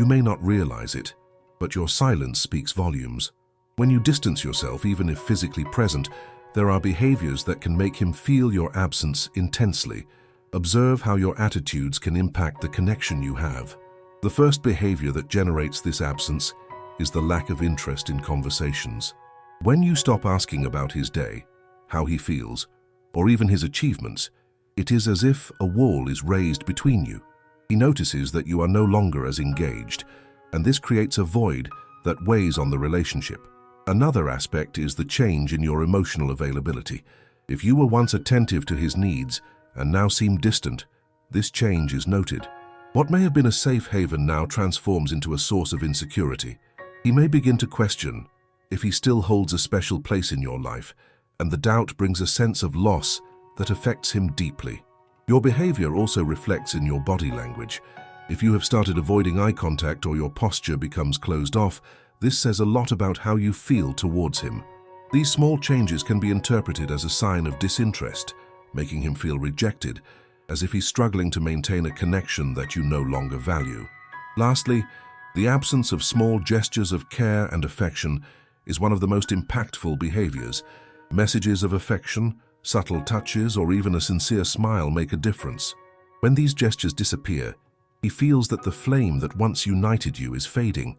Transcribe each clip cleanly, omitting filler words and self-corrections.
You may not realize it, but your silence speaks volumes. When you distance yourself, even if physically present, there are behaviors that can make him feel your absence intensely. Observe how your attitudes can impact the connection you have. The first behavior that generates this absence is the lack of interest in conversations. When you stop asking about his day, how he feels, or even his achievements, it is as if a wall is raised between you. He notices that you are no longer as engaged, and this creates a void that weighs on the relationship. Another aspect is the change in your emotional availability. If you were once attentive to his needs and now seem distant, this change is noted. What may have been a safe haven now transforms into a source of insecurity. He may begin to question if he still holds a special place in your life, and the doubt brings a sense of loss that affects him deeply. Your behavior also reflects in your body language. If you have started avoiding eye contact or your posture becomes closed off, this says a lot about how you feel towards him. These small changes can be interpreted as a sign of disinterest, making him feel rejected, as if he's struggling to maintain a connection that you no longer value. Lastly, the absence of small gestures of care and affection is one of the most impactful behaviors. Messages of affection, subtle touches, or even a sincere smile make a difference. When these gestures disappear, he feels that the flame that once united you is fading.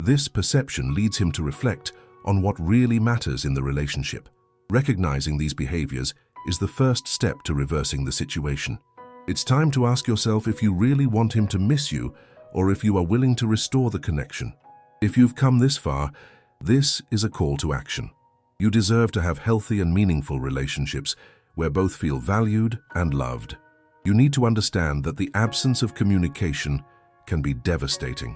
This perception leads him to reflect on what really matters in the relationship. Recognizing these behaviors is the first step to reversing the situation. It's time to ask yourself if you really want him to miss you or if you are willing to restore the connection. If you've come this far, this is a call to action. You deserve to have healthy and meaningful relationships where both feel valued and loved. You need to understand that the absence of communication can be devastating.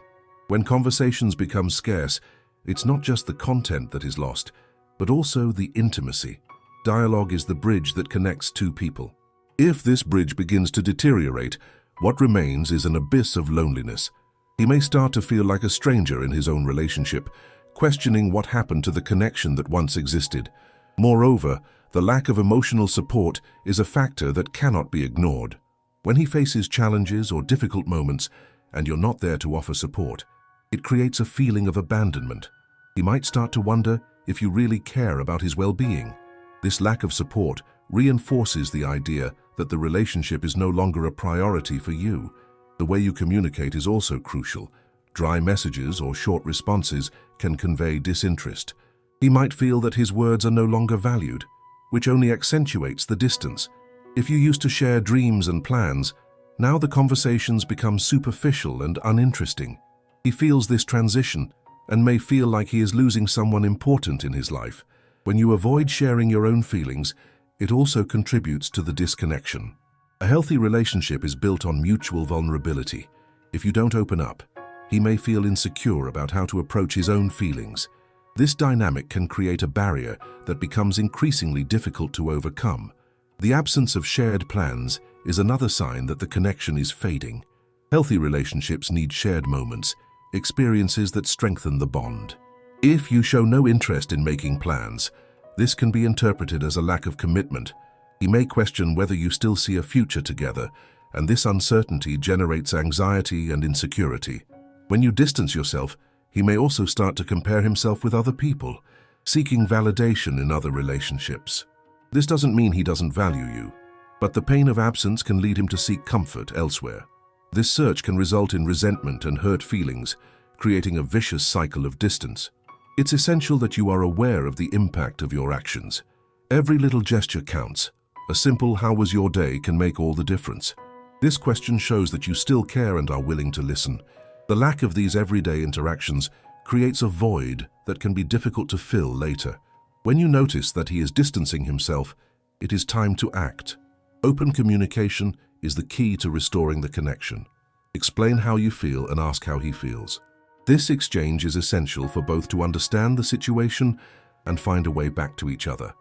When conversations become scarce, it's not just the content that is lost, but also the intimacy. Dialogue is the bridge that connects two people. If this bridge begins to deteriorate, what remains is an abyss of loneliness. He may start to feel like a stranger in his own relationship, questioning what happened to the connection that once existed. Moreover, the lack of emotional support is a factor that cannot be ignored. When he faces challenges or difficult moments, and you're not there to offer support, it creates a feeling of abandonment. He might start to wonder if you really care about his well-being. This lack of support reinforces the idea that the relationship is no longer a priority for you. The way you communicate is also crucial. Dry messages or short responses can convey disinterest. He might feel that his words are no longer valued, which only accentuates the distance. If you used to share dreams and plans, now the conversations become superficial and uninteresting. He feels this transition and may feel like he is losing someone important in his life. When you avoid sharing your own feelings, it also contributes to the disconnection. A healthy relationship is built on mutual vulnerability. If you don't open up, he may feel insecure about how to approach his own feelings. This dynamic can create a barrier that becomes increasingly difficult to overcome. The absence of shared plans is another sign that the connection is fading. Healthy relationships need shared moments, experiences that strengthen the bond. If you show no interest in making plans, this can be interpreted as a lack of commitment. He may question whether you still see a future together, and this uncertainty generates anxiety and insecurity. When you distance yourself, he may also start to compare himself with other people, seeking validation in other relationships. This doesn't mean he doesn't value you, but the pain of absence can lead him to seek comfort elsewhere. This search can result in resentment and hurt feelings, creating a vicious cycle of distance. It's essential that you are aware of the impact of your actions. Every little gesture counts. A simple "how was your day" can make all the difference. This question shows that you still care and are willing to listen. The lack of these everyday interactions creates a void that can be difficult to fill later. When you notice that he is distancing himself, it is time to act. Open communication is the key to restoring the connection. Explain how you feel and ask how he feels. This exchange is essential for both to understand the situation and find a way back to each other.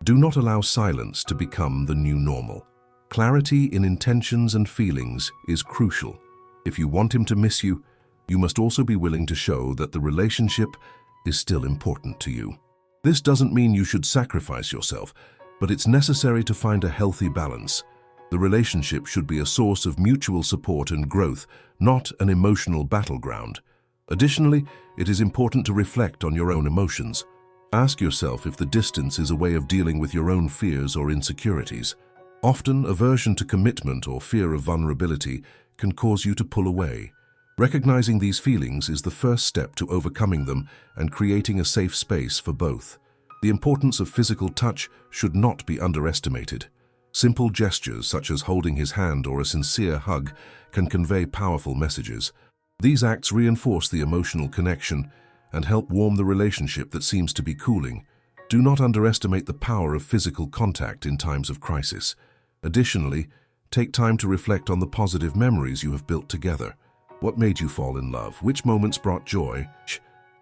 Do not allow silence to become the new normal. Clarity in intentions and feelings is crucial. If you want him to miss you, you must also be willing to show that the relationship is still important to you. This doesn't mean you should sacrifice yourself, but it's necessary to find a healthy balance. The relationship should be a source of mutual support and growth, not an emotional battleground. Additionally, it is important to reflect on your own emotions. Ask yourself if the distance is a way of dealing with your own fears or insecurities. Often, aversion to commitment or fear of vulnerability can cause you to pull away. Recognizing these feelings is the first step to overcoming them and creating a safe space for both. The importance of physical touch should not be underestimated. Simple gestures such as holding his hand or a sincere hug can convey powerful messages. These acts reinforce the emotional connection and help warm the relationship that seems to be cooling. Do not underestimate the power of physical contact in times of crisis. Additionally, take time to reflect on the positive memories you have built together. What made you fall in love? Which moments brought joy?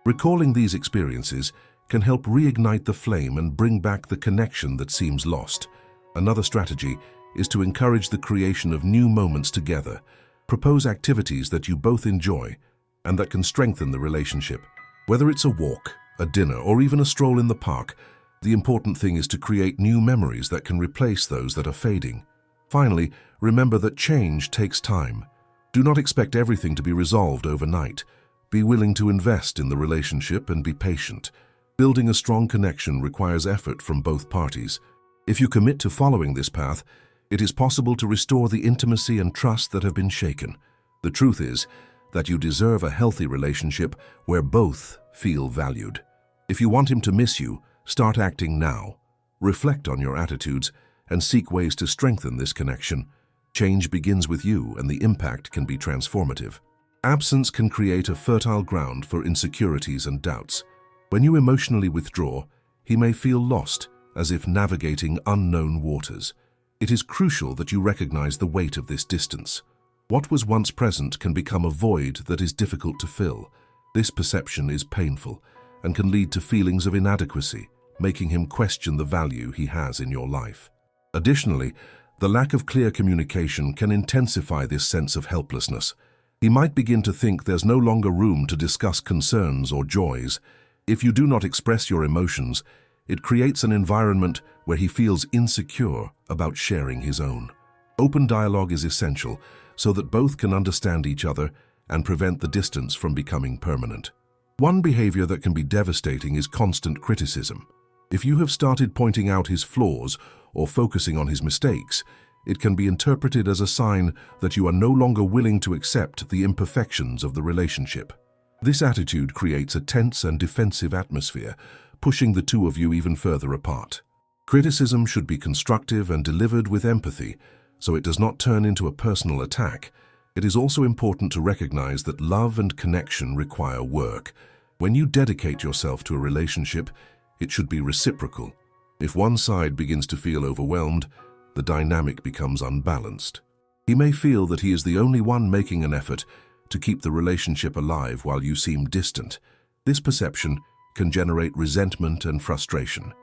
Recalling these experiences can help reignite the flame and bring back the connection that seems lost. Another strategy is to encourage the creation of new moments together. Propose activities that you both enjoy and that can strengthen the relationship. Whether it's a walk, a dinner, or even a stroll in the park, the important thing is to create new memories that can replace those that are fading. Finally, remember that change takes time. Do not expect everything to be resolved overnight. Be willing to invest in the relationship and be patient. Building a strong connection requires effort from both parties. If you commit to following this path, it is possible to restore the intimacy and trust that have been shaken. The truth is that you deserve a healthy relationship where both feel valued. If you want him to miss you, start acting now. Reflect on your attitudes and seek ways to strengthen this connection. Change begins with you, and the impact can be transformative. Absence can create a fertile ground for insecurities and doubts. When you emotionally withdraw, he may feel lost, as if navigating unknown waters. It is crucial that you recognize the weight of this distance. What was once present can become a void that is difficult to fill. This perception is painful and can lead to feelings of inadequacy, making him question the value he has in your life. Additionally, the lack of clear communication can intensify this sense of helplessness. He might begin to think there's no longer room to discuss concerns or joys. If you do not express your emotions, it creates an environment where he feels insecure about sharing his own. Open dialogue is essential so that both can understand each other and prevent the distance from becoming permanent. One behavior that can be devastating is constant criticism. If you have started pointing out his flaws or focusing on his mistakes, it can be interpreted as a sign that you are no longer willing to accept the imperfections of the relationship. This attitude creates a tense and defensive atmosphere, pushing the two of you even further apart. Criticism should be constructive and delivered with empathy, so it does not turn into a personal attack. It is also important to recognize that love and connection require work. When you dedicate yourself to a relationship, it should be reciprocal. If one side begins to feel overwhelmed, the dynamic becomes unbalanced. He may feel that he is the only one making an effort to keep the relationship alive while you seem distant. This perception can generate resentment and frustration.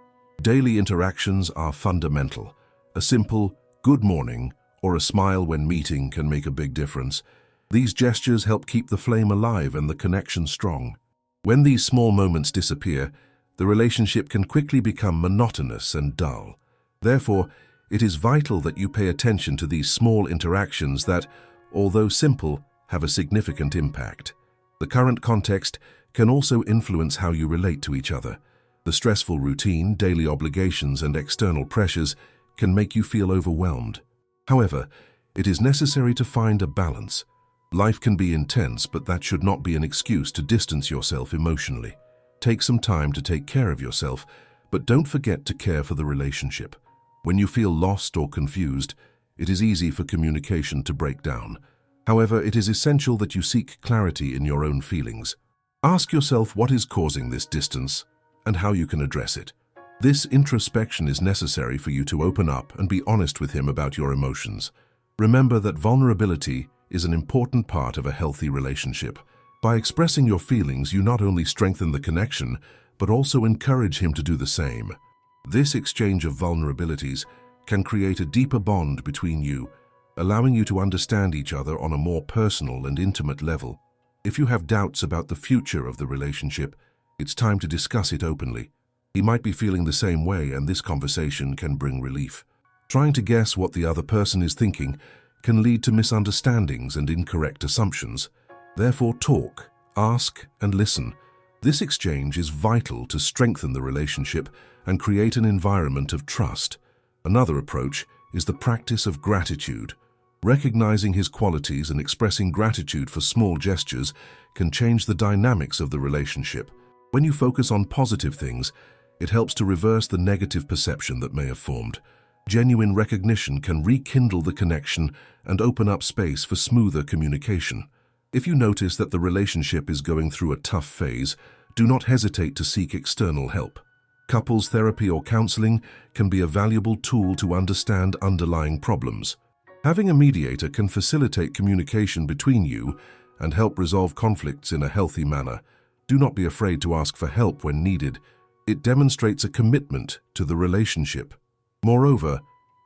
Daily interactions are fundamental. A simple "good morning" or a smile when meeting can make a big difference. These gestures help keep the flame alive and the connection strong. When these small moments disappear, the relationship can quickly become monotonous and dull. Therefore, it is vital that you pay attention to these small interactions that, although simple, have a significant impact. The current context can also influence how you relate to each other. The stressful routine, daily obligations, and external pressures can make you feel overwhelmed. However, it is necessary to find a balance. Life can be intense, but that should not be an excuse to distance yourself emotionally. Take some time to take care of yourself, but don't forget to care for the relationship. When you feel lost or confused, it is easy for communication to break down. However, it is essential that you seek clarity in your own feelings. Ask yourself what is causing this distance and how you can address it. This introspection is necessary for you to open up and be honest with him about your emotions. Remember that vulnerability is an important part of a healthy relationship. By expressing your feelings, you not only strengthen the connection, but also encourage him to do the same. This exchange of vulnerabilities can create a deeper bond between you, allowing you to understand each other on a more personal and intimate level. If you have doubts about the future of the relationship, it's time to discuss it openly. He might be feeling the same way, and this conversation can bring relief. Trying to guess what the other person is thinking can lead to misunderstandings and incorrect assumptions. Therefore, talk, ask, and listen. This exchange is vital to strengthen the relationship and create an environment of trust. Another approach is the practice of gratitude. Recognizing his qualities and expressing gratitude for small gestures can change the dynamics of the relationship. When you focus on positive things, it helps to reverse the negative perception that may have formed. Genuine recognition can rekindle the connection and open up space for smoother communication. If you notice that the relationship is going through a tough phase, do not hesitate to seek external help. Couples therapy or counseling can be a valuable tool to understand underlying problems. Having a mediator can facilitate communication between you and help resolve conflicts in a healthy manner. Do not be afraid to ask for help when needed. It demonstrates a commitment to the relationship. Moreover,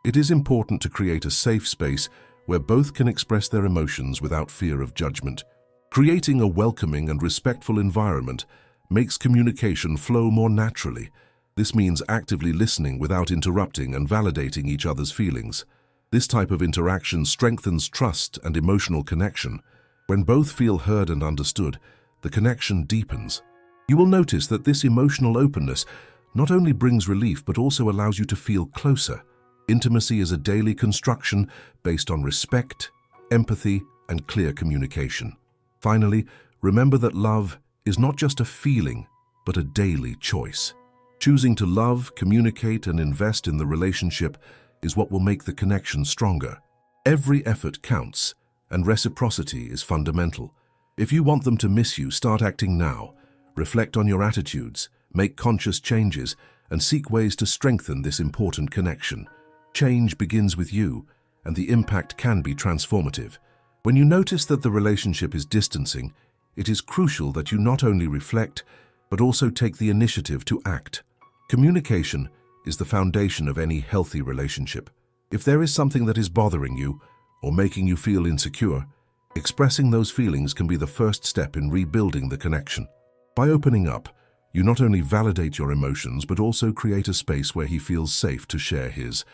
it is important to create a safe space where both can express their emotions without fear of judgment. Creating a welcoming and respectful environment makes communication flow more naturally. This means actively listening without interrupting and validating each other's feelings. This type of interaction strengthens trust and emotional connection. When both feel heard and understood, the connection deepens. You will notice that this emotional openness not only brings relief but also allows you to feel closer. Intimacy is a daily construction based on respect, empathy, and clear communication. Finally, remember that love is not just a feeling, but a daily choice. Choosing to love, communicate, and invest in the relationship is what will make the connection stronger. Every effort counts, and reciprocity is fundamental. If you want them to miss you, start acting now. Reflect on your attitudes, make conscious changes, and seek ways to strengthen this important connection. Change begins with you, and the impact can be transformative. When you notice that the relationship is distancing, it is crucial that you not only reflect, but also take the initiative to act. Communication is the foundation of any healthy relationship. If there is something that is bothering you or making you feel insecure, expressing those feelings can be the first step in rebuilding the connection. By opening up, you not only validate your emotions but also create a space where he feels safe to share his.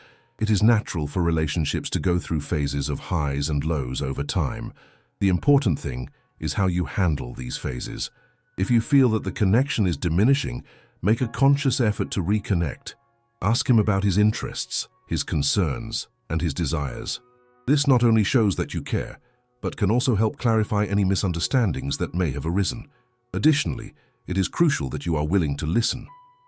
It is natural for relationships to go through phases of highs and lows over time. The important thing is how you handle these phases. If you feel that the connection is diminishing, make a conscious effort to reconnect. Ask him about his interests, his concerns, and his desires. This not only shows that you care, but can also help clarify any misunderstandings that may have arisen. Additionally, it is crucial that you are willing to listen.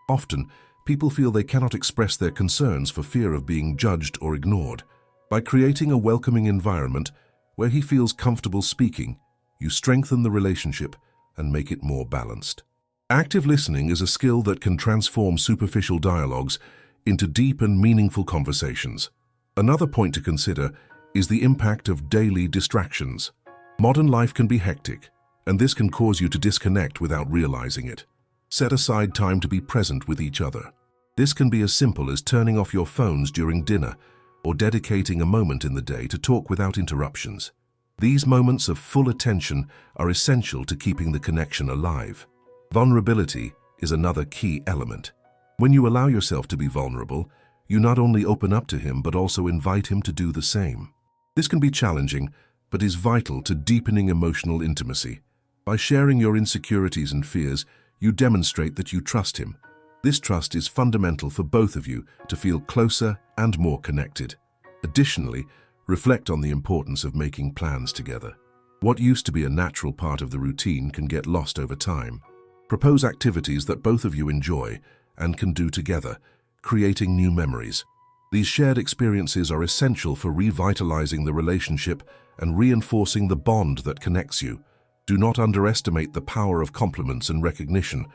Often, people feel they cannot express their concerns for fear of being judged or ignored. By creating a welcoming environment where he feels comfortable speaking, you strengthen the relationship and make it more balanced. Active listening is a skill that can transform superficial dialogues into deep and meaningful conversations. Another point to consider is the impact of daily distractions. Modern life can be hectic, and this can cause you to disconnect without realizing it. Set aside time to be present with each other. This can be as simple as turning off your phones during dinner or dedicating a moment in the day to talk without interruptions. These moments of full attention are essential to keeping the connection alive. Vulnerability is another key element. When you allow yourself to be vulnerable, you not only open up to him but also invite him to do the same. This can be challenging, but is vital to deepening emotional intimacy. By sharing your insecurities and fears, you demonstrate that you trust him. This trust is fundamental for both of you to feel closer and more connected. Additionally, reflect on the importance of making plans together. What used to be a natural part of the routine can get lost over time. Propose activities that both of you enjoy and can do together, creating new memories. These shared experiences are essential for revitalizing the relationship and reinforcing the bond that connects you. Do not underestimate the power of compliments and recognition.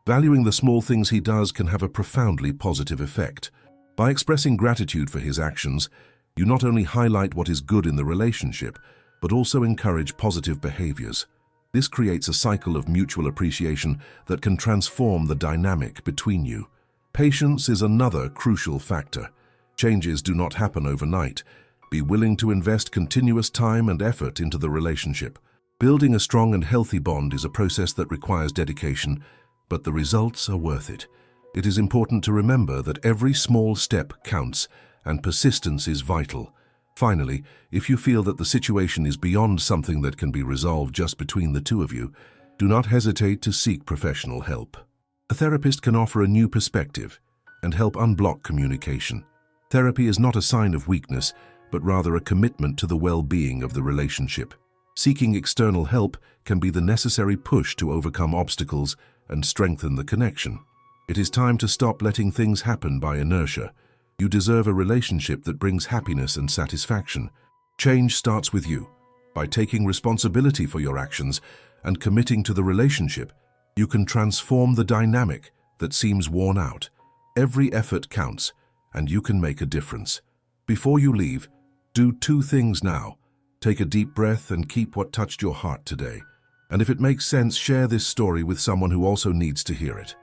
Valuing the small things he does can have a profoundly positive effect. By expressing gratitude for his actions, you not only highlight what is good in the relationship, but also encourage positive behaviors. This creates a cycle of mutual appreciation that can transform the dynamic between you. Patience is another crucial factor. Changes do not happen overnight. Be willing to invest continuous time and effort into the relationship. Building a strong and healthy bond is a process that requires dedication, but the results are worth it. It is important to remember that every small step counts, and persistence is vital. Finally, if you feel that the situation is beyond something that can be resolved just between the two of you, do not hesitate to seek professional help. A therapist can offer a new perspective and help unblock communication. Therapy is not a sign of weakness, but rather a commitment to the well-being of the relationship. Seeking external help can be the necessary push to overcome obstacles and strengthen the connection. It is time to stop letting things happen by inertia. You deserve a relationship that brings happiness and satisfaction. Change starts with you. By taking responsibility for your actions and committing to the relationship, you can transform the dynamic that seems worn out. Every effort counts, and you can make a difference. Before you leave, do two things now. Take a deep breath and keep what touched your heart today. And if it makes sense, share this story with someone who also needs to hear it.